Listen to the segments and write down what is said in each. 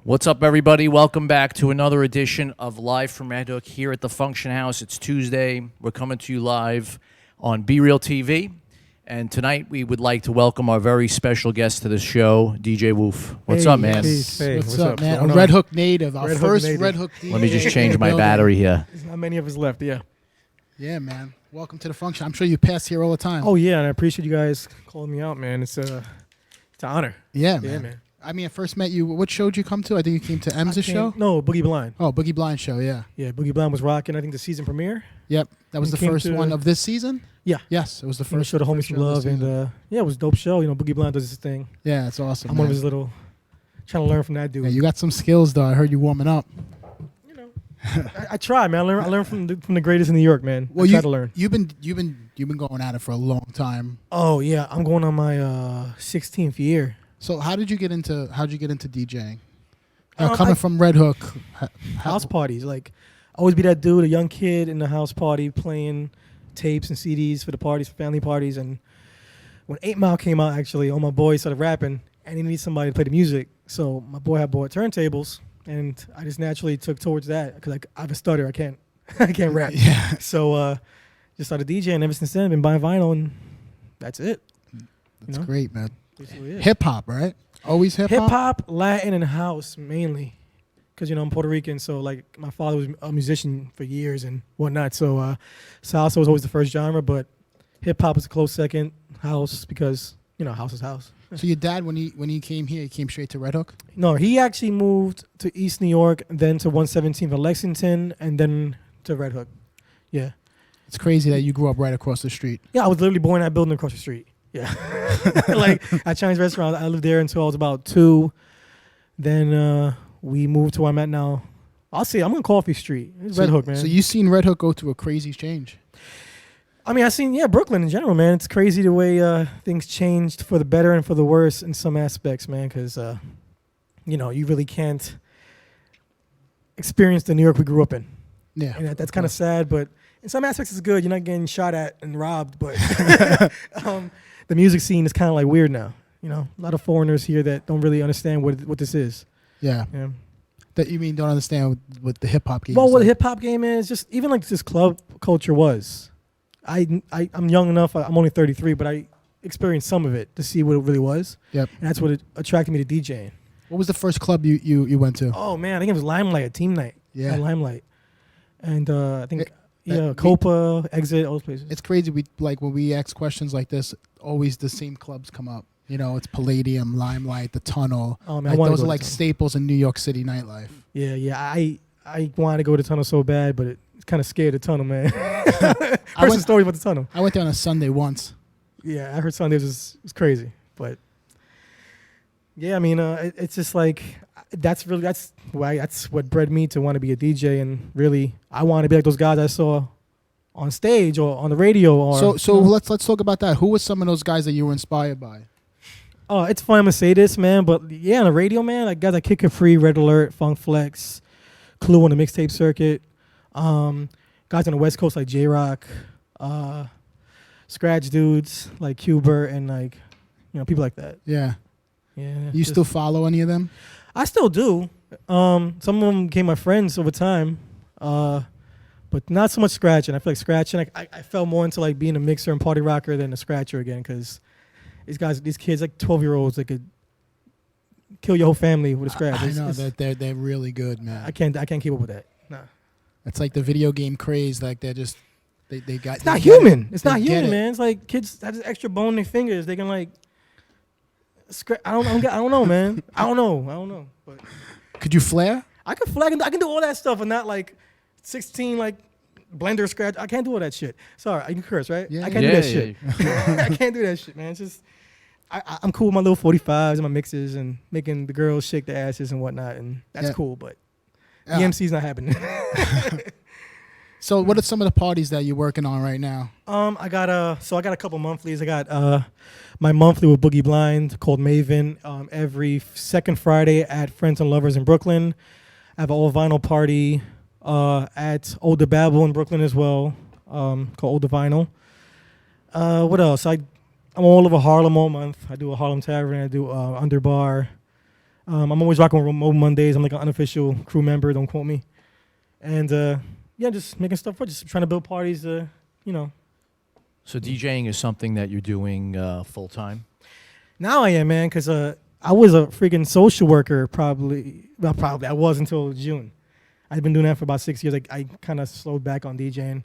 What's up, everybody? Welcome back to another edition of Live from Redhook here at the Function House. It's Tuesday. We're coming to you live on Be Real TV. And tonight we would like to welcome our very special guest to the show, DJ Woof. What's up, man? Hey, what's up, man? A Redhook native, our first Redhook DJ. Let me just change my battery here. There's not many of us left, yeah. Yeah, man. Welcome to the function. I'm sure you pass here all the time. Oh, yeah, and I appreciate you guys calling me out, man. It's an honor. Yeah, Yeah, man. man. I mean, I first met you. What show did you come to? I think you came to M's show? No, Boogie Blind. Oh, Boogie Blind show, yeah. Yeah, Boogie Blind was rocking, I think, the season premiere. Yep. That was We the came first to- one of this season? Yeah. Yes, it was the First first show the homies first some show of love, the and season. yeah, it was a dope show. You know, Boogie Blind does his thing. Yeah, it's awesome. I'm one of man. his little, trying to learn from that dude. Yeah, you got some skills, though. I heard you warming up. You know, I try, man. I learn from the greatest in New York, man. Well, I try to learn. You've been going at it for a long time. Oh yeah, I'm going on my 16th year. So how'd you get into DJing? Um, Coming from Redhook. House parties, like always be that dude, a young kid in the house party playing tapes and CDs for the parties, for family parties. And when 8 Mile came out, actually, all my boys started rapping, and he needed somebody to play the music. So my boy had bought turntables, and I just naturally took towards that because I have a stutter. I can't rap. Yeah. So just started DJing. Ever since then, I've been buying vinyl, and that's it. That's great, man. Basically it. Hip hop, right? Always hip hop. Hip hop, Latin, and house mainly, because I'm Puerto Rican. So like my father was a musician for years and whatnot. So salsa was always the first genre, but hip hop is a close second. House, because house is house. So your dad, when he came here, he came straight to Redhook. No, he actually moved to East New York, then to 117th of Lexington, and then to Redhook. Yeah. It's crazy that you grew up right across the street. Yeah, I was literally born in that building across the street. Yeah. Like at Chinese restaurant, I lived there until I was about 2. Then we moved to where I'm at now. I'm on Coffee Street. It's Redhook, man. So you've seen Redhook go through a crazy change. I mean, I've seen, Brooklyn in general, man. It's crazy the way things changed for the better and for the worse in some aspects, man, because, you really can't experience the New York we grew up in. Yeah. And that's kind of sad, but in some aspects it's good. You're not getting shot at and robbed, but the music scene is kind of like weird now. A lot of foreigners here that don't really understand what this is. Yeah. Yeah. That you mean don't understand what the hip hop game Well, is what the like. hip hop game is, just even like this club culture was. I'm young enough. I'm only 33, but I experienced some of it to see what it really was. Yep. And that's what attracted me to DJing. What was the first club you went to? Oh man, I think it was Limelight, a team night. Yeah. At Limelight, and I think that- Copa, Exit, all those places. It's crazy. When we ask questions like this, always the same clubs come up. It's Palladium, Limelight, the Tunnel. Oh man, Like, I wanna those go are to like the Tunnel. staples in New York City nightlife. Yeah. I wanted to go to the Tunnel so bad, but it's kind of scared of the Tunnel, man. I Heard some went- stories about the Tunnel. I went there on a Sunday once. Yeah, I heard Sundays was crazy, but yeah, I mean, it's just like that's what bred me to want to be a DJ, and really, I want to be like those guys I saw on stage or on the radio. Or So let's talk about that. Who were some of those guys that you were inspired by? Oh, it's fun to say this, man, but yeah, on the radio, man, like guys like Kid Capri, Red Alert, Funk Flex, Clue on the mixtape circuit, guys on the West Coast like J-Rock, scratch dudes like Qbert, and like people like that. Yeah. Yeah, You still follow any of them? I still do. Some of them became my friends over time, but not so much scratching. I feel like scratching. I fell more into like being a mixer and party rocker than a scratcher again, because these kids, like 12-year-olds, they could kill your whole family with a scratch. I know that they're really good, man. I can't keep up with that. Nah. It's like the video game craze. Like they're just they got. It's not human. It's not They get human, it. man. It's like kids have this extra bone in their fingers. They can like. I don't know, man. I don't know. But Could you flare? I can flag. I can do all that stuff, and not like 16 like blender scratch. I can't do all that shit. Sorry, I can curse, right? Yeah. I can't do that shit. I can't do that shit, man. It's just I'm cool with my little 45s and my mixes and making the girls shake their asses and whatnot, and that's cool. But EMC's not happening. So what are some of the parties that you're working on right now? I got a couple monthlies. I got my monthly with Boogie Blind called Maven every second Friday at Friends and Lovers in Brooklyn. I have an all vinyl party at Older Babel in Brooklyn as well, called Older Vinyl. What else? I'm all over Harlem all month. I do a Harlem Tavern. I do Underbar. I'm always rocking with Remote Mondays. I'm like an unofficial crew member. Don't quote me. And yeah, just making stuff for, just trying to build parties. You know. So DJing is something that you're doing full time? Now I am, man, because I was a freaking social worker not probably. I was until June. I've been doing that for about 6 years. I kind of slowed back on DJing,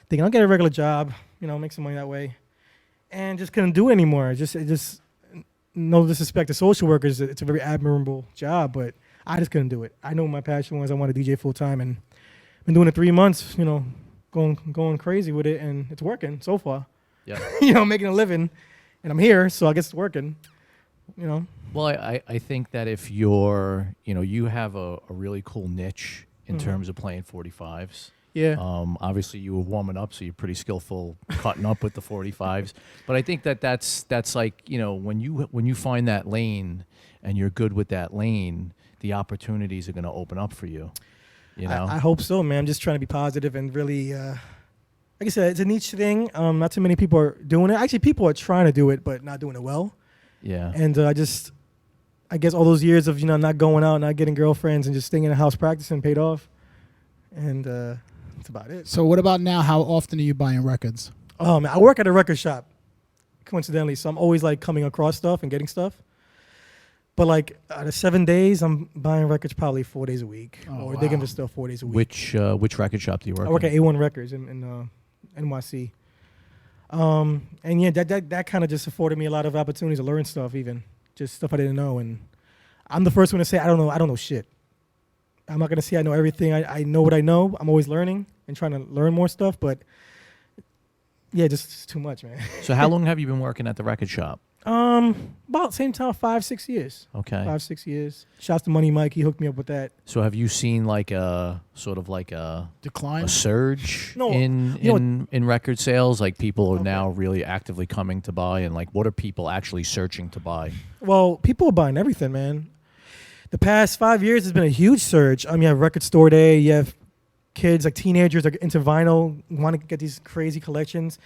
thinking I'll get a regular job, you know, make some money that way, and just couldn't do it anymore. Just no disrespect to social workers, it's a very admirable job, but I just couldn't do it. I know what my passion was. I wanted to DJ full time, and been doing it 3 months. You know, going crazy with it, and it's working so far. Yeah. You know, making a living, and I'm here, so I guess it's working. You know. Well, I think that if you're, you know, you have a really cool niche in terms of playing 45s. Yeah. Obviously, you were warming up, so you're pretty skillful cutting up with the 45s. But I think that's like, you know, when you find that lane and you're good with that lane, the opportunities are going to open up for you. You know. I hope so, man. I'm just trying to be positive and really, like I said, it's a niche thing. Not too many people are doing it. Actually, people are trying to do it, but not doing it well. Yeah. And I guess all those years of, you know, not going out, not getting girlfriends, and just staying in the house practicing paid off. And that's about it. So what about now? How often are you buying records? Man, I work at a record shop, coincidentally, so I'm always like coming across stuff and getting stuff. But like out of 7 days, I'm buying records probably 4 days a week, or digging for stuff 4 days a week. Which record shop do you work at? I work at A1 Records in NYC. And yeah, that kind of just afforded me a lot of opportunities to learn stuff, even just stuff I didn't know. And I'm the first one to say I don't know shit. I'm not gonna say I know everything. I know what I know. I'm always learning and trying to learn more stuff. But yeah, just too much, man. So how long have you been working at the record shop? About same time, 5-6 years. Okay. 5-6 years. Shouts to Money Mike. He hooked me up with that. So have you seen like a sort of like a Decline? surge No, in record sales? Like people are now really actively coming to buy, and like what are people actually searching to buy? Well, people are buying everything, man. The past 5 years has been a huge surge. You have Record Store Day. You have kids, like teenagers, are into vinyl, want to get these crazy collections.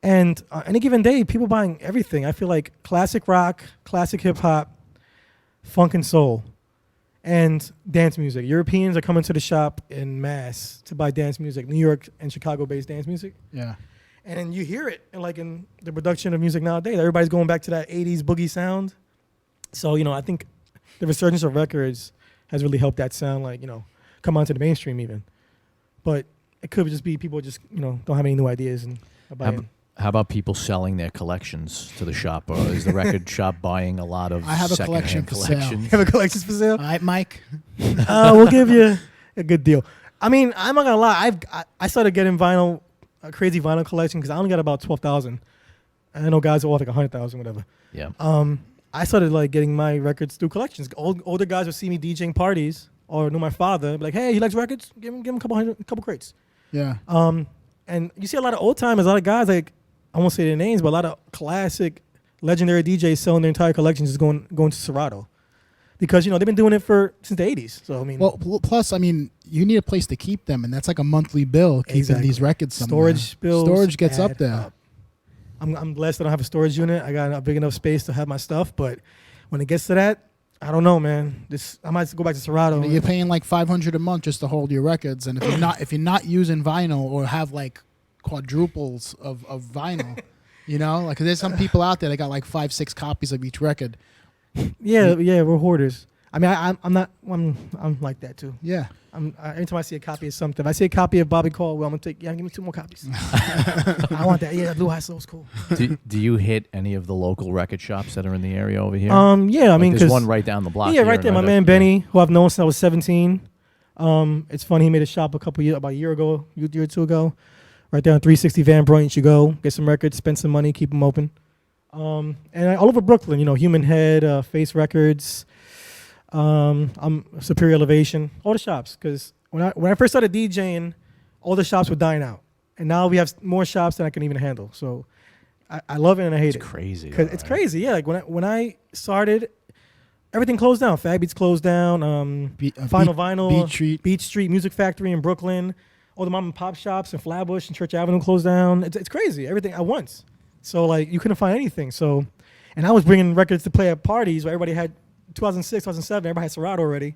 And any given day, people buying everything. I feel like classic rock, classic hip hop, funk and soul, and dance music. Europeans are coming to the shop in mass to buy dance music. New York and Chicago-based dance music. Yeah. And then you hear it, in the production of music nowadays. Everybody's going back to that 80s boogie sound. So, you know, I think the resurgence of records has really helped that sound, come onto the mainstream even. But it could just be people just, don't have any new ideas and are buying. How about people selling their collections to the shop? Or is the record shop buying a lot of I have a secondhand collection for sale. You have a collection for sale? All right, Mike. We'll give you a good deal. I mean, I'm not gonna lie. I started getting vinyl, a crazy vinyl collection, because I only got about 12,000. I know guys are all like 100,000, whatever. Yeah. I started getting my records through collections. Older guys would see me DJing parties or knew my father, be like, "Hey, he likes records. Give him a couple crates." Yeah. And you see a lot of old timers, a lot of guys I won't say their names, but a lot of classic, legendary DJs selling their entire collections, just going to Serato, because they've been doing it since the 80s. So I mean, well, plus you need a place to keep them, and that's like a monthly bill keeping these records somewhere. Storage bills. Storage gets up there. I'm blessed I don't have a storage unit. I got a big enough space to have my stuff, but when it gets to that, I don't know, man. I might go back to Serato. You're paying like $500 a month just to hold your records, and if you're not using vinyl or have like quadruples of vinyl, like there's some people out there that got like 5-6 copies of each record. Yeah, we're hoarders. I mean, I'm like that too. Yeah. Every time I see a copy of something, if I see a copy of Bobby Caldwell, I'm gonna take. Yeah, give me 2 more copies. I want that. Yeah, that Blue High Soul's cool. Do you hit any of the local record shops that are in the area over here? Yeah, I mean, there's one right down the block. Yeah, right there. My man Benny, who I've known since I was 17. It's funny. He made a shop about a year or 2 ago, right there on 360 Van Brunt. You should go get some records, spend some money, keep them open. And all over Brooklyn, Human Head, Face Records. I'm Superior Elevation, all the shops, because when I first started DJing, all the shops were dying out, and now we have more shops than I can even handle. So I love it and I hate it. It's crazy. Cause it's crazy, yeah. Like when I started, everything closed down. Fag Beats closed down. Final Vinyl, Beach Street Music Factory in Brooklyn, all the mom and pop shops in Flatbush and Church Avenue closed down. It's crazy. Everything at once. So you couldn't find anything. So, and I was bringing records to play at parties where everybody had 2006, 2007, everybody had Serato already,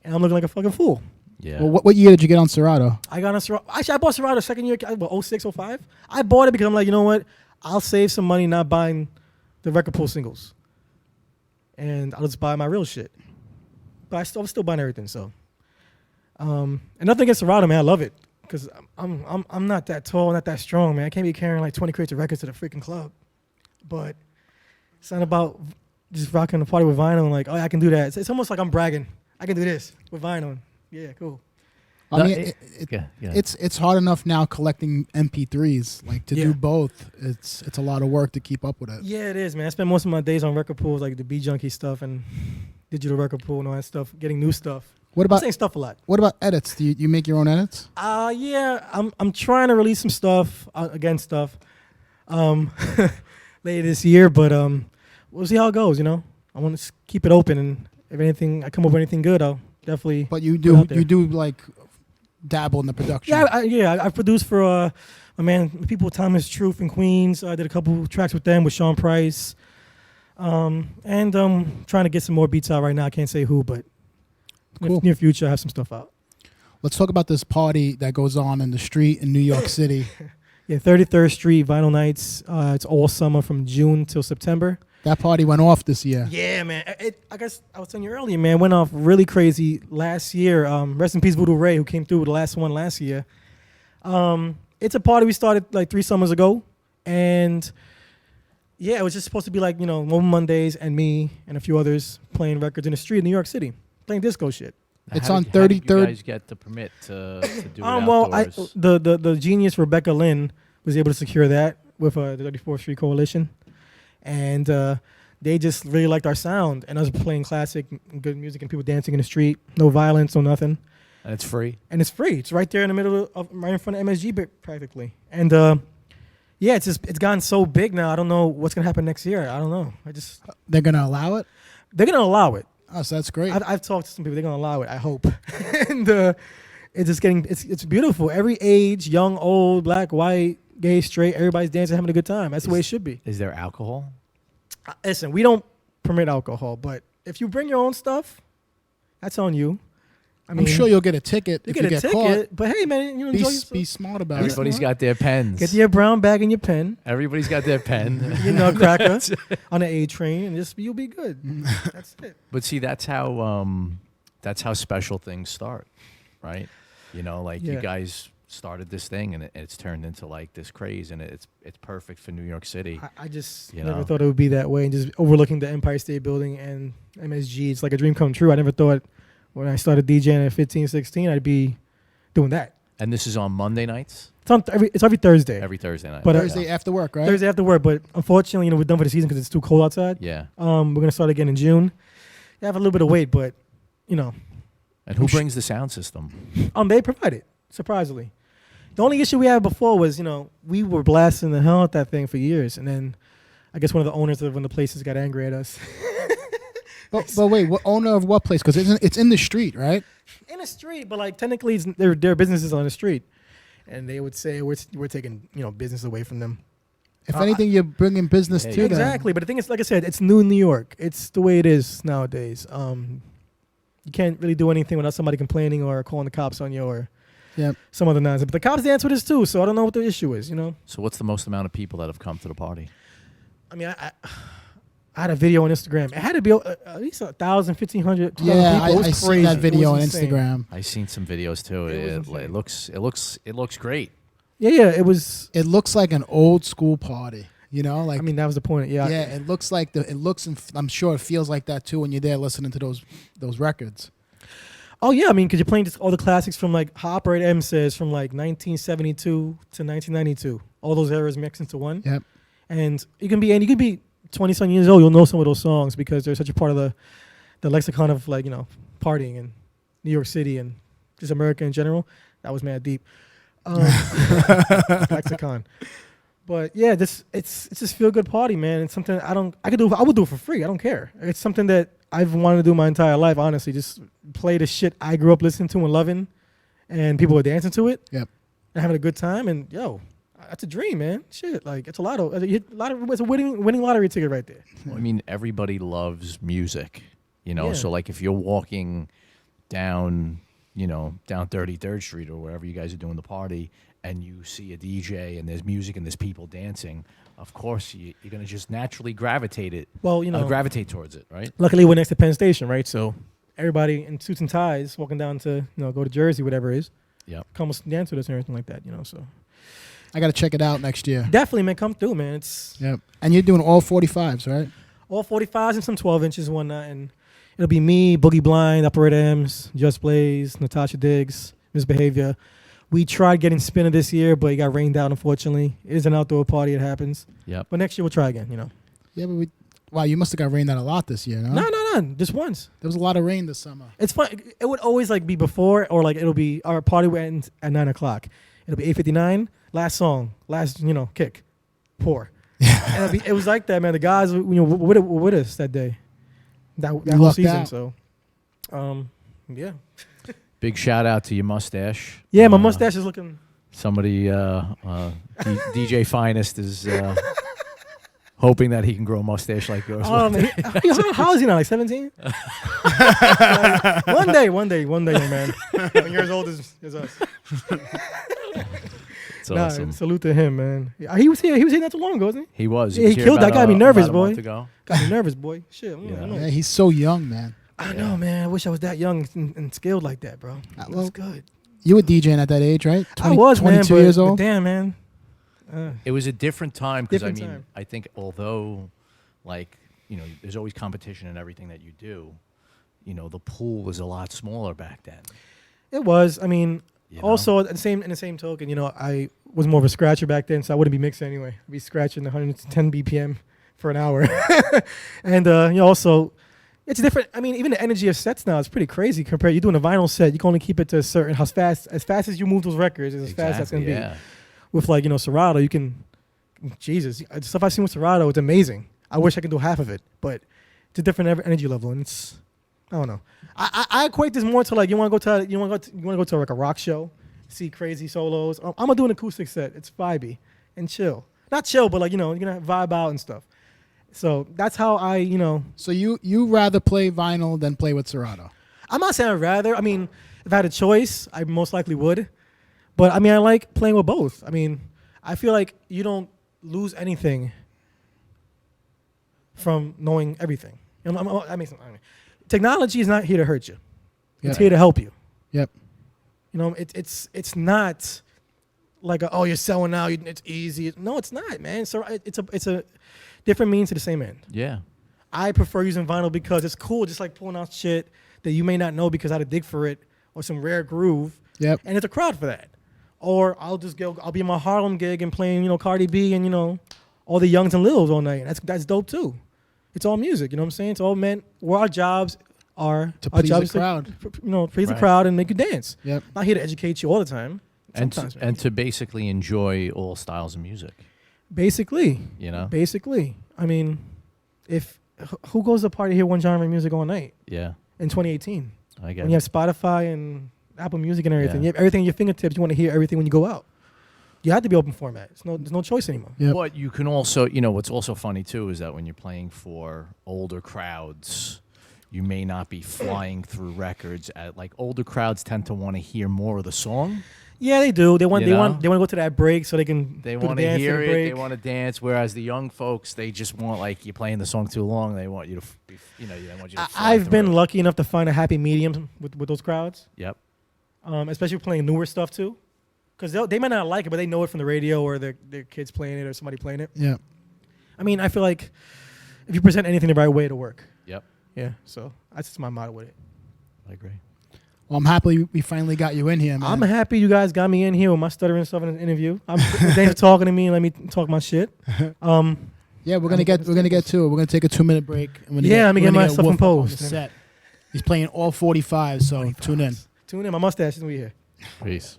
and I'm looking like a fucking fool. Yeah. Well, what year did you get on Serato? I got on Serato. Actually, I bought Serato second year, 06, 05. I bought it because I'm like, you know what? I'll save some money not buying the record pool singles, and I'll just buy my real shit. But I'm still buying everything. So, and nothing against Serato, man. I love it because I'm not that tall, not that strong, man. I can't be carrying like 20 crates of records to the freaking club. But it's not about just rocking the party with vinyl and like, oh, I can do that. It's almost like I'm bragging. I can do this with vinyl. Yeah, cool. I mean, it's hard enough now collecting MP3s. Like to do both, it's a lot of work to keep up with it. Yeah, it is, man. I spend most of my days on record pools, like the B Junkie stuff and digital record pool and all that stuff, getting new stuff. What about I'm saying stuff a lot? What about edits? Do you make your own edits? Yeah, I'm trying to release some stuff later this year, but we'll see how it goes. You know, I want to keep it open, and if anything, I come up with anything good, I'll definitely. But you do like dabble in the production. Yeah, I produced for my man, people with Thomas Truth in Queens. I did a couple tracks with them with Sean Price, and trying to get some more beats out right now. I can't say who, but cool. Near future, I have some stuff out. Let's talk about this party that goes on in the street in New York City. Yeah, 33rd Street Vinyl Nights. It's all summer from June till September. That party went off this year. Yeah, man. I guess I was telling you earlier, man. Went off really crazy last year. Rest in peace, Voodoo Ray, who came through with the last one last year. It's a party we started like 3 summers ago, and yeah, it was just supposed to be like Moment Mondays and me and a few others playing records in the street in New York City, playing disco shit. It's on 33rd. How did you guys get the permit to do it outdoors? Well, the genius Rebecca Lynn was able to secure that with the 34th Street Coalition. And they just really liked our sound and us playing classic, good music, and people dancing in the street. No violence, no nothing. And it's free. It's free. It's right there in the middle right in front of MSG practically. And yeah, it's gotten so big now. I don't know what's gonna happen next year. I don't know. They're gonna allow it. They're gonna allow it. Oh, so that's great. I've talked to some people. They're gonna allow it. I hope. And it's just it's beautiful. Every age, young, old, black, white, gay, straight, everybody's dancing, having a good time. That's the way it should be. Is there alcohol? Listen, we don't permit alcohol, but if you bring your own stuff, that's on you. I'm sure you'll get a ticket if you get caught. But hey, man, enjoy yourself. Be smart about it. Everybody's got their pens. Get your brown bag and your pen. Everybody's got their pen. You know, cracker on the A train, and you'll be good. That's it. But see, that's how special things start, right? You guys started this thing, and it's turned into like this craze, and it's perfect for New York City. I just never thought it would be that way, and just overlooking the Empire State Building and MSG, it's like a dream come true. I never thought when I started DJing at 15, 16, I'd be doing that. And this is on Monday nights? It's every Thursday. Every Thursday night. But Thursday after work, right? Thursday after work, but unfortunately, we're done for the season because it's too cold outside. Yeah. We're gonna start again in June. You have a little bit of wait, but And who brings the sound system? They provide it, surprisingly. The only issue we had before was, we were blasting the hell out that thing for years, and then I guess one of the owners of one of the places got angry at us. But wait, what owner of what place? Because it's in the street, right? In the street, but like technically, their businesses on the street, and they would say we're taking business away from them. If anything, you're bringing business to them. Exactly, but the thing is, like I said, it's new in New York. It's the way it is nowadays. You can't really do anything without somebody complaining or calling the cops on you or some other nonsense. But the cops dance with us too, so I don't know what the issue is. So what's the most amount of people that have come to the party? I mean, I had a video on Instagram. It had to be at least 1,000, 1,500 people. Yeah, I seen that video on Instagram. I seen some videos too. It looks great. Yeah, it was. It looks like an old school party. Like I mean, that was the point. Yeah. Yeah, it looks like and I'm sure it feels like that too when you're there listening to those records. Oh yeah, I mean, because you're playing just all the classics from like how Operate M says from like 1972 to 1992. All those eras mixed into one. Yep. And you can be 20-some years old, you'll know some of those songs because they're such a part of the lexicon of like, partying in New York City and just America in general. That was mad deep. Lexicon. But yeah, it's just feel good party, man. It's something I would do it for free. I don't care. It's something that I've wanted to do my entire life, honestly. Just play the shit I grew up listening to and loving, and people are dancing to it. Yep. And having a good time, and that's a dream, man. Shit, like it's it's a winning lottery ticket right there. Well, I mean, everybody loves music, You know, Yeah. so like if you're walking down, down 33rd Street or wherever you guys are doing the party, and you see a DJ and there's music and there's people dancing, of course you're gonna just naturally gravitate towards it, right? Luckily, we're next to Penn Station, right? So everybody in suits and ties walking down to go to Jersey, whatever it is. Yep. Come dance with us and everything like that. So I got to check it out next year. definitely, man, come through, man. It's Yep. And you're doing all 45s, right? all 45s and some 12 inches, and whatnot, and it'll be me, Boogie Blind, Upper Red M's, Just Blaze, Natasha Diggs, Misbehavior. We tried getting Spinner this year, but it got rained out, unfortunately. It is an outdoor party. It happens. Yep. But next year we'll try again, Yeah, but wow, you must have got rained out a lot this year, no? No. Just once. There was a lot of rain this summer. It's fun. It would always be before, or it'll be our party will end at 9 o'clock. It'll be 8:59. Last song. Last kick. Pour. And it was like that, man. The guys were with us that day. That whole lucked season. out. So, yeah. Big shout out to your mustache. Yeah, my mustache is looking. Somebody, DJ Finest is hoping that he can grow a mustache like yours. How is he now? Like 17? One day, young man. When you're as old as us. It's awesome. Salute to him, man. He was here. He was here not too long ago, wasn't He was. Yeah, he here killed that. about Got me nervous, about a boy. month ago. he? Got me nervous, boy. Shit. I Yeah. don't know. Yeah, he's so young, man. I know, man. I wish I was that young and skilled like that, bro. Well, That's good. You were DJing at that age, right? I was, 22 man. years but old? damn, man. It was a different time because Different time. I think although, there's always competition in everything that you do. The pool was a lot smaller back then. It was. I mean, You know? also in the same token, I was more of a scratcher back then, so I wouldn't be mixing anyway. I'd be scratching 110 BPM for an hour, and also. It's different. I mean, even the energy of sets now is pretty crazy compared. You're doing a vinyl set, you can only keep it to a certain as fast as you move those records is as fast as that's gonna be. With Serato, you can. Jesus, the stuff I've seen with Serato, it's amazing. I wish I could do half of it, but it's a different energy level, and it's. I don't know. I equate this more to you want to go to a rock show, see crazy solos. I'm gonna do an acoustic set. It's vibey and chill. Not chill, but you're gonna vibe out and stuff. So that's how I. So you rather play vinyl than play with Serato? I'm not saying I'd rather. I mean, if I had a choice, I most likely would. But I mean, I like playing with both. I mean, I feel like you don't lose anything from knowing everything. Technology is not here to hurt you. It's here to help you. Yep. It's not like you're selling now. It's easy. No, it's not, man. So it's a different means to the same end. Yeah. I prefer using vinyl because it's cool, just like pulling out shit that you may not know because I had to dig for it or some rare groove. Yep. And it's a crowd for that. Or I'll be in my Harlem gig and playing, Cardi B and, all the Youngs and Lils all night. That's dope too. It's all music, you know what I'm saying? It's all meant where our jobs are To our please jobs the crowd. Please the Right. crowd and make you dance. Yep. Not here to educate you all the time. Sometimes, man. And to basically enjoy all styles of music. Basically. Basically. I mean, who goes to party hear one genre of music all night Yeah. in 2018? I get When you it. have Spotify and Apple Music and everything, Yeah. you have everything at your fingertips. You want to hear everything when you go out. You have to be open format. There's no choice anymore. Yep. But you can also, what's also funny too is that when you're playing for older crowds, you may not be flying through records. Older crowds tend to want to hear more of the song. Yeah, they do. They want You know? to go to that break so they can. They do the want to dance hear in it. the break. They want to dance. Whereas the young folks, they just want you're playing the song too long. They want you to, they want you to. fly I've through been it. lucky enough to find a happy medium with those crowds, Yep. especially playing newer stuff too, because they might not like it, but they know it from the radio or their kids playing it or somebody playing it. Yep. I mean, I feel like if you present anything the right way, it'll work. Yep. Yeah, so that's just my motto with it. I agree. Well, I'm happy we finally got you in here, man. I'm happy you guys got me in here with my stuttering stuff in the interview. Thanks for talking to me and let me talk my shit. Yeah, we're gonna get to it. We're gonna take a 2-minute break. And Let me get my stuff Woof up on composed. the set. He's playing all 45, so tune in. Tune in. My mustache is going to be here. Peace.